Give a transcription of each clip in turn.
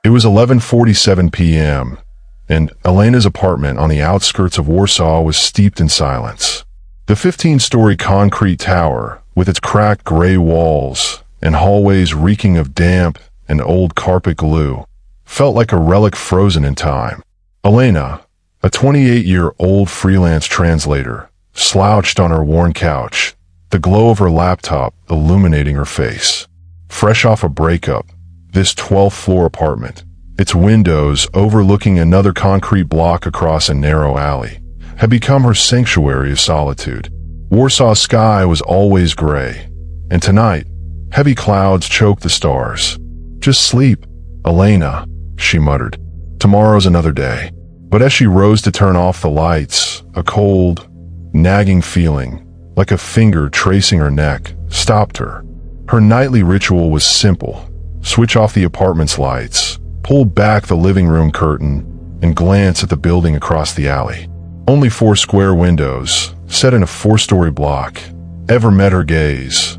It was 11:47 p.m., and Elena's apartment on the outskirts of Warsaw was steeped in silence. The 15-story concrete tower, with its cracked gray walls and hallways reeking of damp and old carpet glue, felt like a relic frozen in time. Elena, a 28-year-old freelance translator, slouched on her worn couch, the glow of her laptop illuminating her face. Fresh off a breakup, this 12th-floor apartment, its windows overlooking another concrete block across a narrow alley, had become her sanctuary of solitude. Warsaw's sky was always gray, and tonight, heavy clouds choked the stars. "Just sleep, Elena," she muttered. "Tomorrow's another day." But as she rose to turn off the lights, a cold, nagging feeling, like a finger tracing her neck, stopped her. Her nightly ritual was simple: switch off the apartment's lights, pull back the living room curtain, and glance at the building across the alley. Only 4 square windows, set in a 4-story block, ever met her gaze.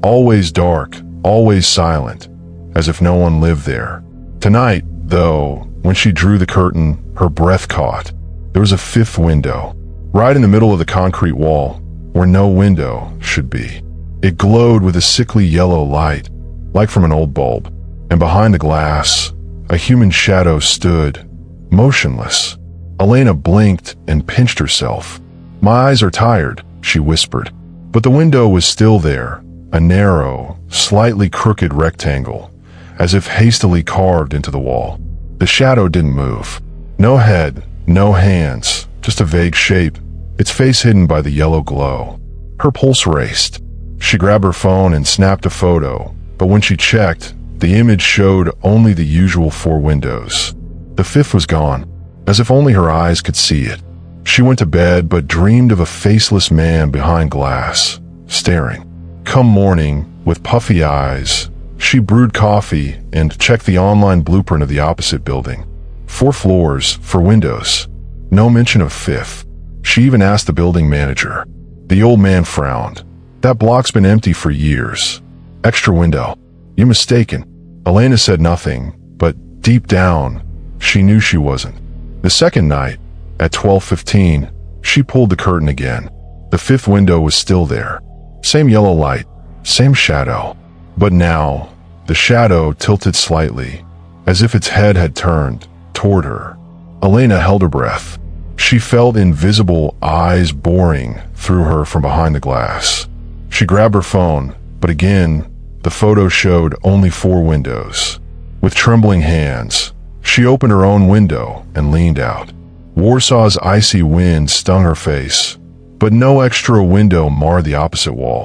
Always dark, always silent, as if no one lived there. Tonight, though, when she drew the curtain, her breath caught. There was a 5th window, right in the middle of the concrete wall, where no window should be. It glowed with a sickly yellow light, like from an old bulb, and behind the glass, a human shadow stood, motionless. Elena blinked and pinched herself. "My eyes are tired," she whispered. But the window was still there, a narrow, slightly crooked rectangle, as if hastily carved into the wall. The shadow didn't move. No head, no hands, just a vague shape, its face hidden by the yellow glow. Her pulse raced. She grabbed her phone and snapped a photo, but when she checked, the image showed only the usual 4 windows. The 5th was gone, as if only her eyes could see it. She went to bed but dreamed of a faceless man behind glass, staring. Come morning, with puffy eyes, she brewed coffee and checked the online blueprint of the opposite building. 4 floors, 4 windows. No mention of 5th. She even asked the building manager. The old man frowned. "That block's been empty for years. Extra window. You're mistaken." Elena said nothing, but deep down, she knew she wasn't. The second night, at 12:15, she pulled the curtain again. The 5th window was still there. Same yellow light, same shadow. But now, the shadow tilted slightly, as if its head had turned toward her. Elena held her breath. She felt invisible eyes boring through her from behind the glass. She grabbed her phone, but again, the photo showed only 4 windows. With trembling hands, she opened her own window and leaned out. Warsaw's icy wind stung her face, but no extra window marred the opposite wall.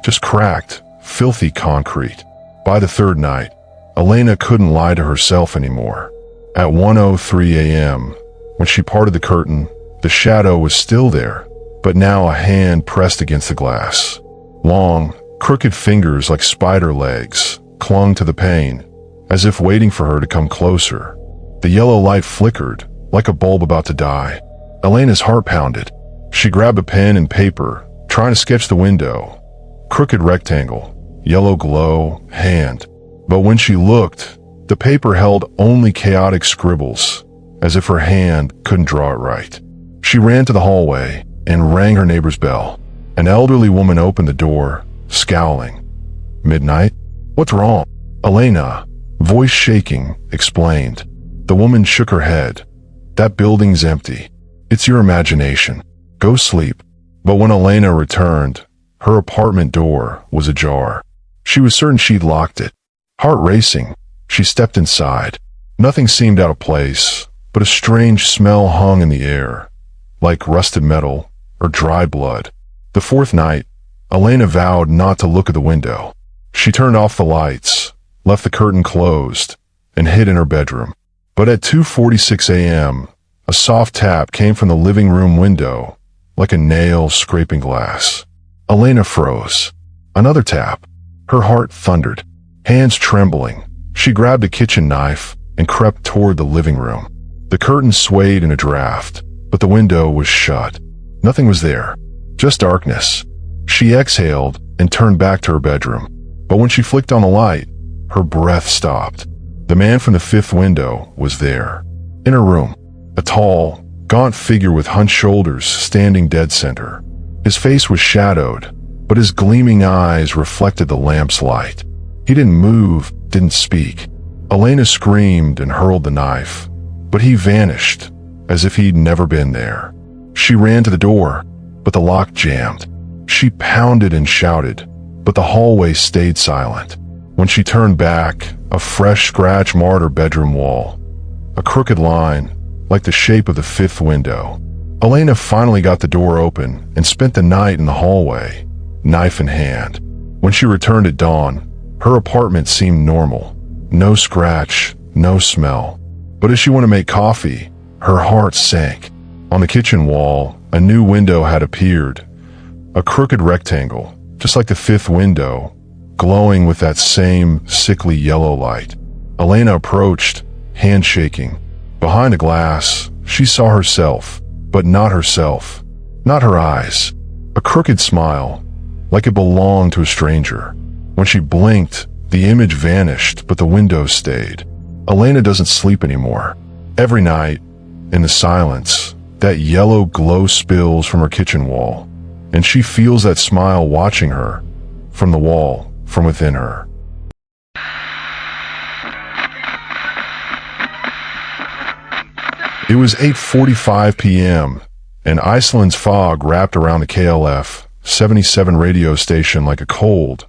Just cracked, filthy concrete. By the 3rd night, Elena couldn't lie to herself anymore. At 1:03 a.m., when she parted the curtain, the shadow was still there, but now a hand pressed against the glass. Long, crooked fingers like spider legs clung to the pane, as if waiting for her to come closer. The yellow light flickered, like a bulb about to die. Elena's heart pounded. She grabbed a pen and paper, trying to sketch the window. Crooked rectangle, yellow glow, hand. But when she looked, the paper held only chaotic scribbles, as if her hand couldn't draw it right. She ran to the hallway and rang her neighbor's bell. An elderly woman opened the door, scowling. "Midnight? What's wrong?" Elena, voice shaking, explained. The woman shook her head. "That building's empty. It's your imagination. Go sleep." But when Elena returned, her apartment door was ajar. She was certain she'd locked it. Heart racing, she stepped inside. Nothing seemed out of place, but a strange smell hung in the air, like rusted metal or dry blood. The 4th night, Elena vowed not to look at the window. She turned off the lights, left the curtain closed, and hid in her bedroom. But at 2:46 a.m., a soft tap came from the living room window, like a nail scraping glass. Elena froze. Another tap. Her heart thundered. Hands trembling, she grabbed a kitchen knife and crept toward the living room. The curtain swayed in a draft, but the window was shut. Nothing was there, just darkness. She exhaled and turned back to her bedroom. But when she flicked on the light, her breath stopped. The man from the fifth window was there. In her room, a tall, gaunt figure with hunched shoulders standing dead center. His face was shadowed, but his gleaming eyes reflected the lamp's light. He didn't move, didn't speak. Elena screamed and hurled the knife, but he vanished, as if he'd never been there. She ran to the door, but the lock jammed. She pounded and shouted, but the hallway stayed silent. When she turned back, a fresh scratch marred her bedroom wall. A crooked line, like the shape of the fifth window. Elena finally got the door open and spent the night in the hallway, knife in hand. When she returned at dawn, her apartment seemed normal. No scratch, no smell. But as she went to make coffee, her heart sank. On the kitchen wall, a new window had appeared. A crooked rectangle, just like the fifth window, glowing with that same sickly yellow light. Elena approached, hand shaking. Behind the glass, she saw herself, but not herself. Not her eyes. A crooked smile, like it belonged to a stranger. When she blinked, the image vanished, but the window stayed. Elena doesn't sleep anymore. Every night, in the silence, that yellow glow spills from her kitchen wall, and she feels that smile watching her, from the wall, from within her. It was 8:45 p.m., and Iceland's fog wrapped around the KLF 77 radio station like a cold,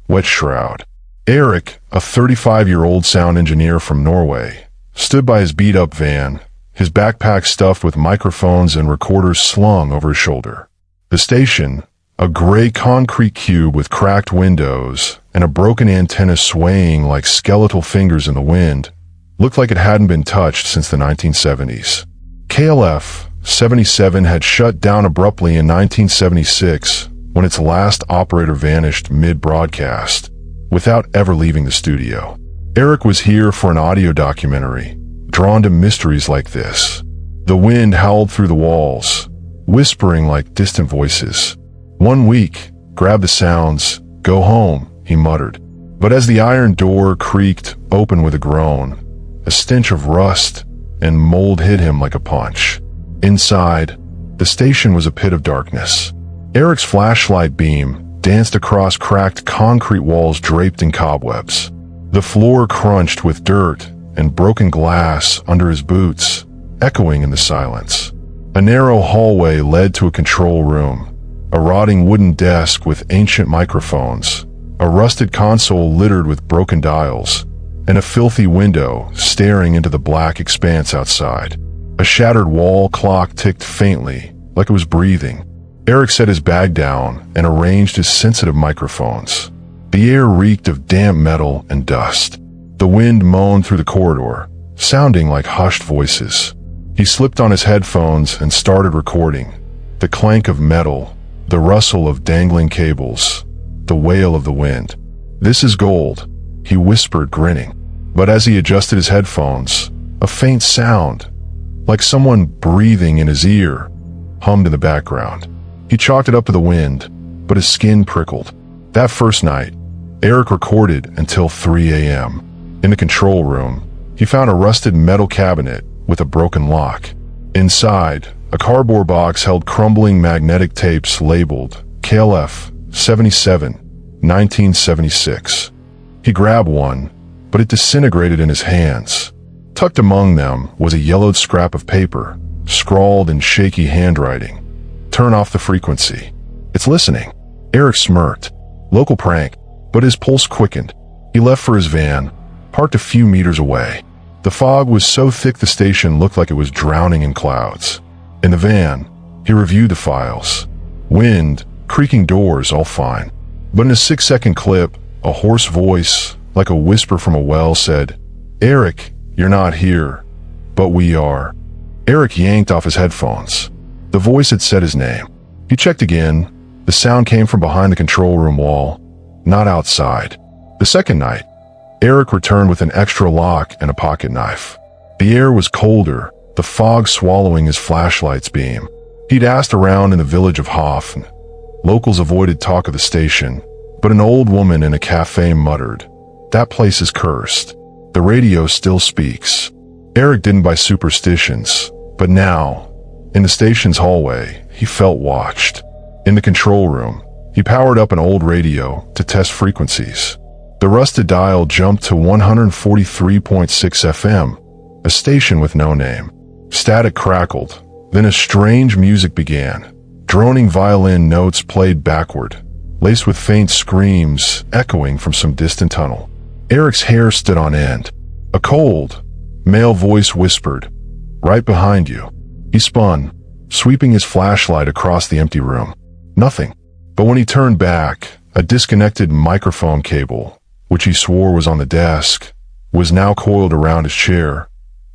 wet shroud. Eric, a 35-year-old sound engineer from Norway, stood by his beat-up van, his backpack stuffed with microphones and recorders slung over his shoulder. The station, a gray concrete cube with cracked windows and a broken antenna swaying like skeletal fingers in the wind, looked like it hadn't been touched since the 1970s. KLF 77 had shut down abruptly in 1976 when its last operator vanished mid-broadcast, without ever leaving the studio. Eric was here for an audio documentary, drawn to mysteries like this. The wind howled through the walls, whispering like distant voices. 1 week, grab the sounds, go home, he muttered. But as the iron door creaked open with a groan, a stench of rust and mold hit him like a punch. Inside, the station was a pit of darkness. Eric's flashlight beam danced across cracked concrete walls draped in cobwebs. The floor crunched with dirt and broken glass under his boots, echoing in the silence. A narrow hallway led to a control room, a rotting wooden desk with ancient microphones, a rusted console littered with broken dials, and a filthy window staring into the black expanse outside. A shattered wall clock ticked faintly, like it was breathing. Eric set his bag down and arranged his sensitive microphones. The air reeked of damp metal and dust. The wind moaned through the corridor, sounding like hushed voices. He slipped on his headphones and started recording. The clank of metal, the rustle of dangling cables, the wail of the wind. "This is gold," he whispered, grinning. But as he adjusted his headphones, a faint sound, like someone breathing in his ear, hummed in the background. He chalked it up to the wind, but his skin prickled. That first night, Eric recorded until 3 a.m. In the control room, he found a rusted metal cabinet with a broken lock. Inside, a cardboard box held crumbling magnetic tapes labeled KLF 77, 1976. He grabbed one, but it disintegrated in his hands. Tucked among them was a yellowed scrap of paper, scrawled in shaky handwriting. "Turn off the frequency. It's listening." Eric smirked. Local prank, but his pulse quickened. He left for his van, parked a few meters away. The fog was so thick the station looked like it was drowning in clouds. In the van, he reviewed the files. Wind, creaking doors, all fine. But in a 6-second clip, a hoarse voice, like a whisper from a well, said, "Eric, you're not here, but we are." Eric yanked off his headphones. The voice had said his name. He checked again. The sound came from behind the control room wall, not outside. The second night, Eric returned with an extra lock and a pocket knife. The air was colder, the fog swallowing his flashlight's beam. He'd asked around in the village of Hoffn. Locals avoided talk of the station, but an old woman in a cafe muttered, "That place is cursed." The radio still speaks. Eric didn't buy superstitions, but now, in the station's hallway, he felt watched. In the control room, he powered up an old radio to test frequencies. The rusted dial jumped to 143.6 FM, a station with no name. Static crackled, then a strange music began. Droning violin notes played backward, laced with faint screams echoing from some distant tunnel. Eric's hair stood on end. A cold, male voice whispered, "Right behind you." He spun, sweeping his flashlight across the empty room. Nothing. But when he turned back, a disconnected microphone cable, which he swore was on the desk, was now coiled around his chair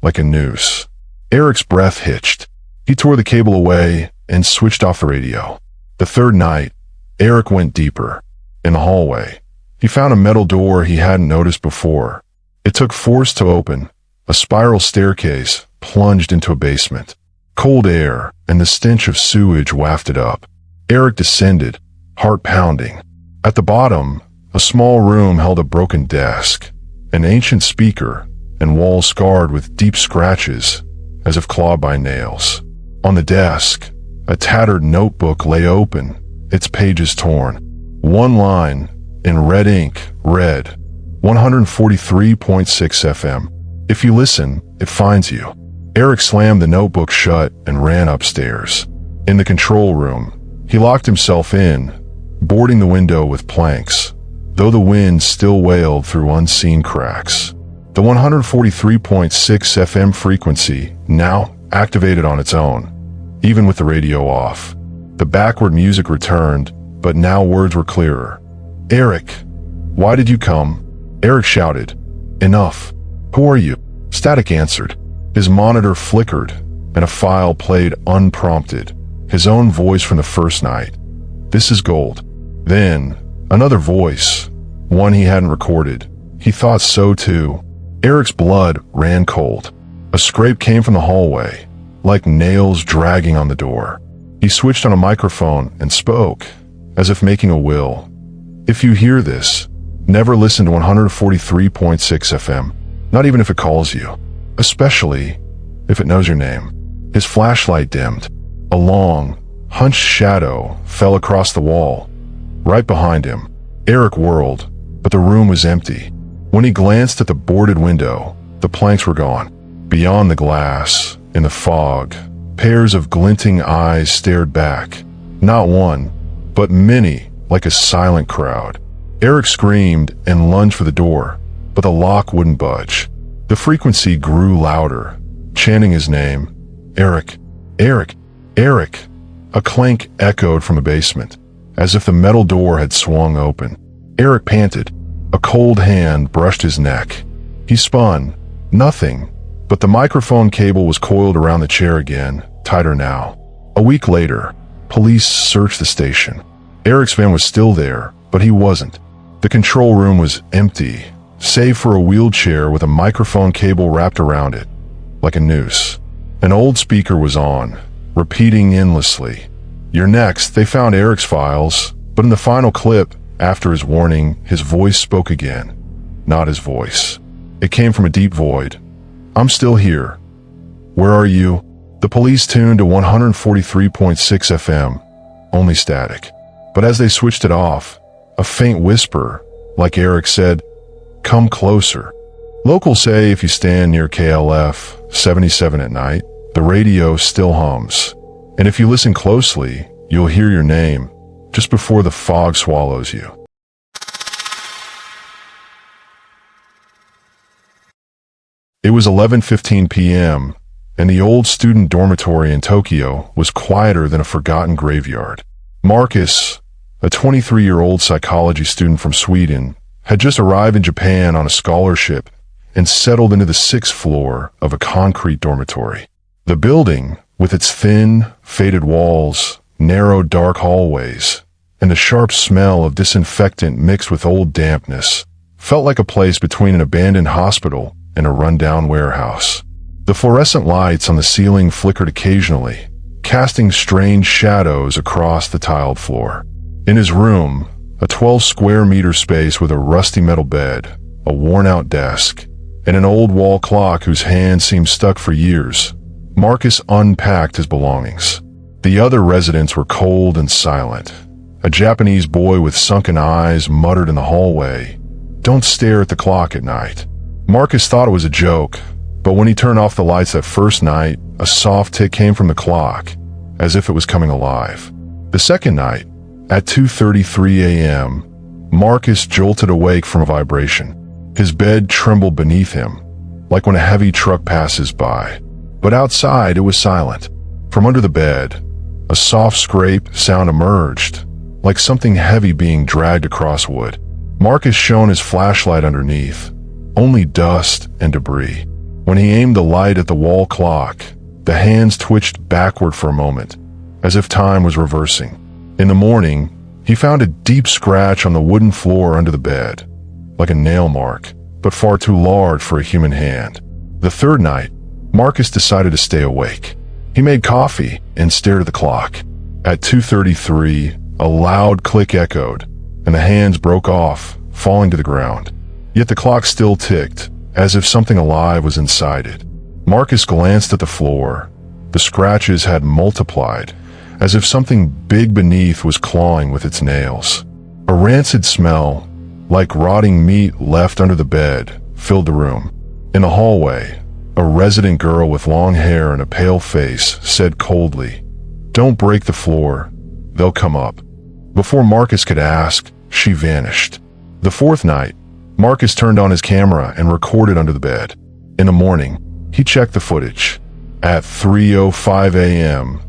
like a noose. Eric's breath hitched. He tore the cable away and switched off the radio. The third night, Eric went deeper. In the hallway, he found a metal door he hadn't noticed before. It took force to open. A spiral staircase plunged into a basement. Cold air and the stench of sewage wafted up. Eric descended, heart pounding. At the bottom, a small room held a broken desk, an ancient speaker, and walls scarred with deep scratches, as if clawed by nails. On the desk, a tattered notebook lay open, its pages torn. One line, in red ink, read, 143.6 FM. If you listen, it finds you. Eric slammed the notebook shut and ran upstairs. In the control room, he locked himself in, boarding the window with planks, though the wind still wailed through unseen cracks. The 143.6 FM frequency now activated on its own, even with the radio off. The backward music returned, but now words were clearer. "Eric, why did you come?" Eric shouted. "Enough. Who are you?" Static answered. His monitor flickered, and a file played unprompted, his own voice from the first night. "This is gold." Then, another voice, one he hadn't recorded. He thought so too. Eric's blood ran cold. A scrape came from the hallway, like nails dragging on the door. He switched on a microphone and spoke, as if making a will. "If you hear this, never listen to 143.6 FM, not even if it calls you, especially if it knows your name." His flashlight dimmed. A long, hunched shadow fell across the wall, right behind him. Eric whirled, but the room was empty. When he glanced at the boarded window, the planks were gone. Beyond the glass, in the fog, pairs of glinting eyes stared back. Not one, but many, like a silent crowd. Eric screamed and lunged for the door, but the lock wouldn't budge. The frequency grew louder, chanting his name. "Eric, Eric, Eric." A clank echoed from the basement, as if the metal door had swung open. Eric panted. A cold hand brushed his neck. He spun. Nothing, but the microphone cable was coiled around the chair again, tighter now. A week later, police searched the station. Eric's van was still there, but he wasn't. The control room was empty, save for a wheelchair with a microphone cable wrapped around it, like a noose. An old speaker was on, repeating endlessly. "You're next." They found Eric's files, but in the final clip, after his warning, his voice spoke again. Not his voice. It came from a deep void. "I'm still here. Where are you?" The police tuned to 143.6 FM, only static. But as they switched it off, a faint whisper, like Eric said, "Come closer." Locals say if you stand near KLF 77 at night, the radio still hums. And if you listen closely, you'll hear your name just before the fog swallows you. It was 11:15 p.m., and the old student dormitory in Tokyo was quieter than a forgotten graveyard. Marcus, a 23-year-old psychology student from Sweden, had just arrived in Japan on a scholarship and settled into the 6th floor of a concrete dormitory. The building, with its thin, faded walls, narrow, dark hallways, and the sharp smell of disinfectant mixed with old dampness, felt like a place between an abandoned hospital and a rundown warehouse. The fluorescent lights on the ceiling flickered occasionally, casting strange shadows across the tiled floor. In his room, a 12 square meter space with a rusty metal bed, a worn-out desk, and an old wall clock whose hand seemed stuck for years. Marcus unpacked his belongings. The other residents were cold and silent. A Japanese boy with sunken eyes muttered in the hallway, "Don't stare at the clock at night." Marcus thought it was a joke, but when he turned off the lights that first night, a soft tick came from the clock, as if it was coming alive. The second night, at 2:33 a.m., Marcus jolted awake from a vibration. His bed trembled beneath him, like when a heavy truck passes by. But outside, it was silent. From under the bed, a soft scrape sound emerged, like something heavy being dragged across wood. Marcus shone his flashlight underneath, only dust and debris. When he aimed the light at the wall clock, the hands twitched backward for a moment, as if time was reversing. In the morning, he found a deep scratch on the wooden floor under the bed, like a nail mark, but far too large for a human hand. The third night, Marcus decided to stay awake. He made coffee and stared at the clock. At 2:33, a loud click echoed, and the hands broke off, falling to the ground. Yet the clock still ticked, as if something alive was inside it. Marcus glanced at the floor. The scratches had multiplied, as if something big beneath was clawing with its nails. A rancid smell, like rotting meat left under the bed, filled the room. In the hallway, a resident girl with long hair and a pale face said coldly, "Don't break the floor, they'll come up." Before Marcus could ask, she vanished. The fourth night, Marcus turned on his camera and recorded under the bed. In the morning, he checked the footage. At 3:05 a.m.,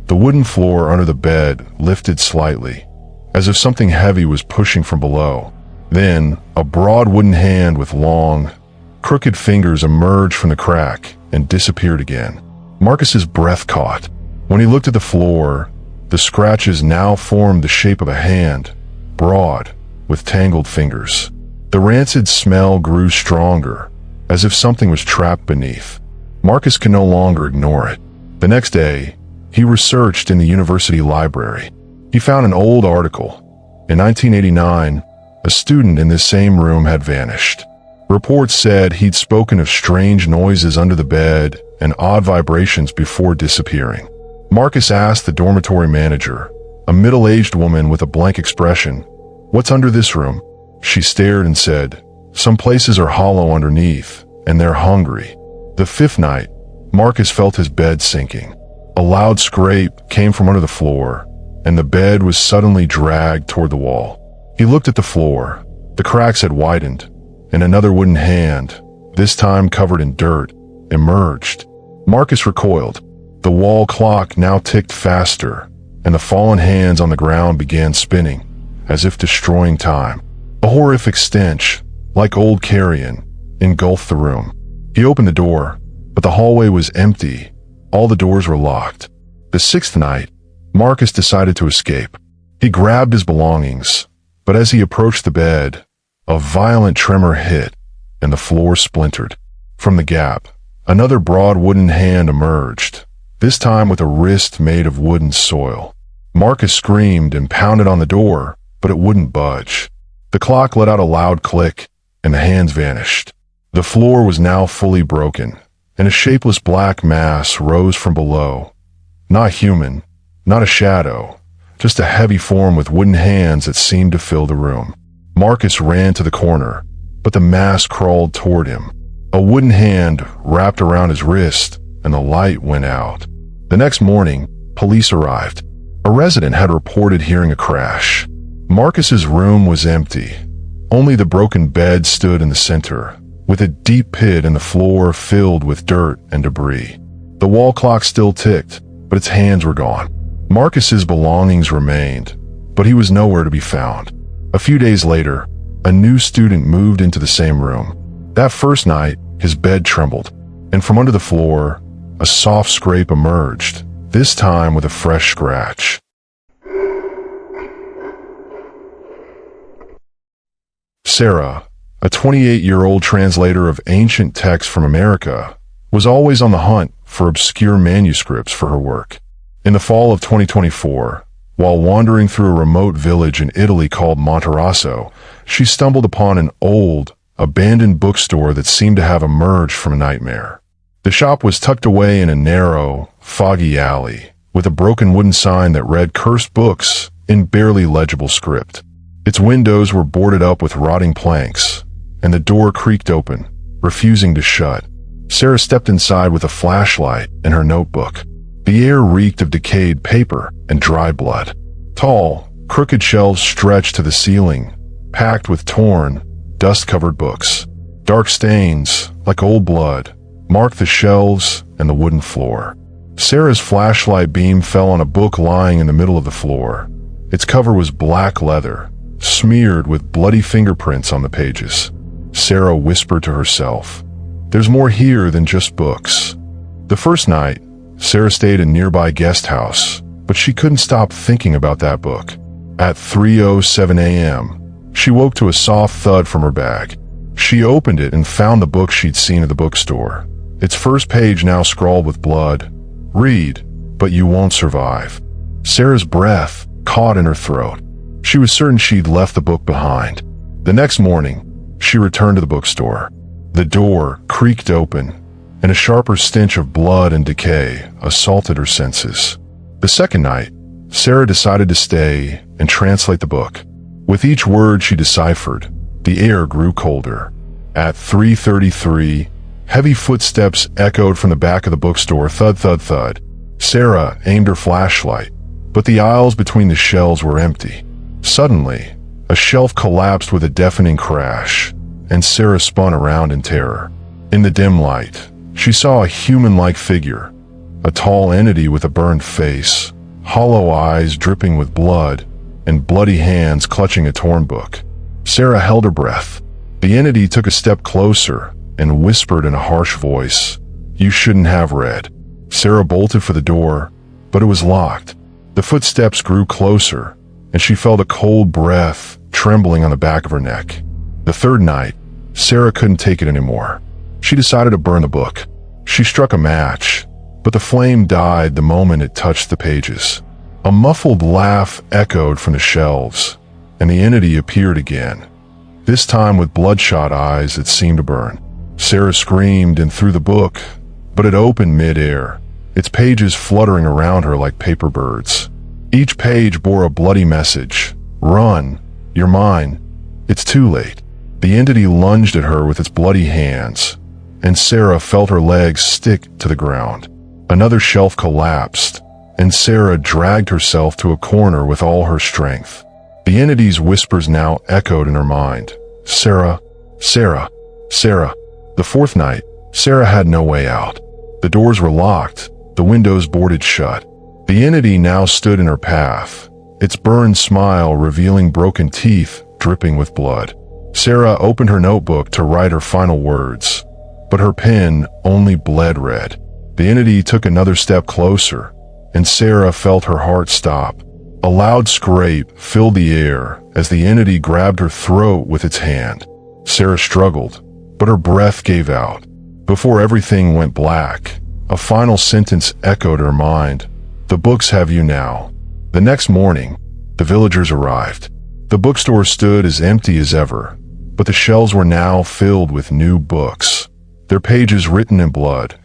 the wooden floor under the bed lifted slightly, as if something heavy was pushing from below. Then, a broad wooden hand with long, crooked fingers emerged from the crack and disappeared again. Marcus's breath caught. When he looked at the floor, the scratches now formed the shape of a hand, broad, with tangled fingers. The rancid smell grew stronger, as if something was trapped beneath. Marcus could no longer ignore it. The next day, he researched in the university library. He found an old article. In 1989, a student in this same room had vanished. Reports said he'd spoken of strange noises under the bed and odd vibrations before disappearing. Marcus asked the dormitory manager, a middle-aged woman with a blank expression, "What's under this room?" She stared and said, "Some places are hollow underneath, and they're hungry." The fifth night, Marcus felt his bed sinking. A loud scrape came from under the floor, and the bed was suddenly dragged toward the wall. He looked at the floor. The cracks had widened, and another wooden hand, this time covered in dirt, emerged. Marcus recoiled. The wall clock now ticked faster, and the fallen hands on the ground began spinning, as if destroying time. A horrific stench, like old carrion, engulfed the room. He opened the door, but the hallway was empty. All the doors were locked. The sixth night, Marcus decided to escape. He grabbed his belongings, but as he approached the bed, a violent tremor hit, and the floor splintered. From the gap, another broad wooden hand emerged, this time with a wrist made of wooden soil. Marcus screamed and pounded on the door, but it wouldn't budge. The clock let out a loud click, and the hands vanished. The floor was now fully broken, and a shapeless black mass rose from below. Not human, not a shadow, just a heavy form with wooden hands that seemed to fill the room. Marcus ran to the corner, but the mass crawled toward him. A wooden hand wrapped around his wrist, and the light went out. The next morning, police arrived. A resident had reported hearing a crash. Marcus's room was empty. Only the broken bed stood in the center, with a deep pit in the floor filled with dirt and debris. The wall clock still ticked, but its hands were gone. Marcus's belongings remained, but he was nowhere to be found. A few days later, a new student moved into the same room. That first night, his bed trembled, and from under the floor, a soft scrape emerged, this time with a fresh scratch. Sarah, a 28-year-old translator of ancient texts from America, was always on the hunt for obscure manuscripts for her work. In the fall of 2024, while wandering through a remote village in Italy called Monterosso, she stumbled upon an old, abandoned bookstore that seemed to have emerged from a nightmare. The shop was tucked away in a narrow, foggy alley, with a broken wooden sign that read "Cursed Books" in barely legible script. Its windows were boarded up with rotting planks, and the door creaked open, refusing to shut. Sarah stepped inside with a flashlight and her notebook. The air reeked of decayed paper and dry blood. Tall, crooked shelves stretched to the ceiling, packed with torn, dust-covered books. Dark stains, like old blood, marked the shelves and the wooden floor. Sarah's flashlight beam fell on a book lying in the middle of the floor. Its cover was black leather, smeared with bloody fingerprints on the pages. Sarah whispered to herself, "There's more here than just books." The first night, Sarah stayed in a nearby guest house, but she couldn't stop thinking about that book. At 3:07 a.m., she woke to a soft thud from her bag. She opened it and found the book she'd seen at the bookstore. Its first page now scrawled with blood, "Read, but you won't survive." Sarah's breath caught in her throat. She was certain she'd left the book behind. The next morning, she returned to the bookstore. The door creaked open, and a sharper stench of blood and decay assaulted her senses. The second night, Sarah decided to stay and translate the book. With each word she deciphered, the air grew colder. At 3:33, heavy footsteps echoed from the back of the bookstore, thud, thud, thud. Sarah aimed her flashlight, but the aisles between the shelves were empty. Suddenly, a shelf collapsed with a deafening crash, and Sarah spun around in terror. In the dim light, she saw a human-like figure, a tall entity with a burned face, hollow eyes dripping with blood, and bloody hands clutching a torn book. Sarah held her breath. The entity took a step closer and whispered in a harsh voice, "You shouldn't have read." Sarah bolted for the door, but it was locked. The footsteps grew closer, and she felt a cold breath trembling on the back of her neck. The third night, Sarah couldn't take it anymore. She decided to burn the book. She struck a match, but the flame died the moment it touched the pages. A muffled laugh echoed from the shelves, and the entity appeared again, this time with bloodshot eyes that seemed to burn. Sarah screamed and threw the book, but it opened mid-air, its pages fluttering around her like paper birds. Each page bore a bloody message. "Run, you're mine. It's too late." The entity lunged at her with its bloody hands, and Sarah felt her legs stick to the ground. Another shelf collapsed, and Sarah dragged herself to a corner with all her strength. The entity's whispers now echoed in her mind. "Sarah, Sarah, Sarah." The fourth night, Sarah had no way out. The doors were locked, the windows boarded shut. The entity now stood in her path, its burned smile revealing broken teeth dripping with blood. Sarah opened her notebook to write her final words, but her pen only bled red. The entity took another step closer, and Sarah felt her heart stop. A loud scrape filled the air as the entity grabbed her throat with its hand. Sarah struggled, but her breath gave out. Before everything went black, a final sentence echoed her mind. "The books have you now." The next morning, the villagers arrived. The bookstore stood as empty as ever, but the shelves were now filled with new books, their pages written in blood,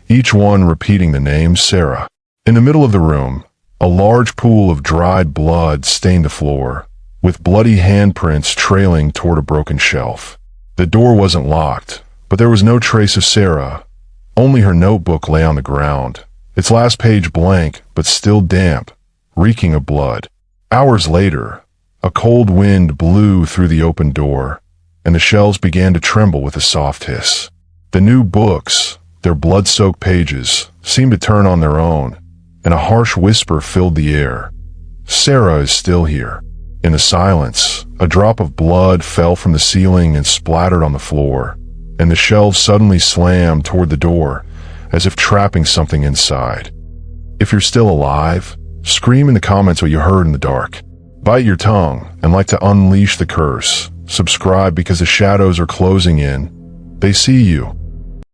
each one repeating the name Sarah. In the middle of the room, a large pool of dried blood stained the floor, with bloody handprints trailing toward a broken shelf. The door wasn't locked, but there was no trace of Sarah. Only her notebook lay on the ground, its last page blank but still damp, reeking of blood. Hours later, a cold wind blew through the open door, and the shelves began to tremble with a soft hiss. The new books, their blood-soaked pages, seemed to turn on their own, and a harsh whisper filled the air. "Sarah is still here." In the silence, a drop of blood fell from the ceiling and splattered on the floor, and the shelves suddenly slammed toward the door, as if trapping something inside. If you're still alive, scream in the comments what you heard in the dark. Bite your tongue and like to unleash the curse. Subscribe because the shadows are closing in. They see you.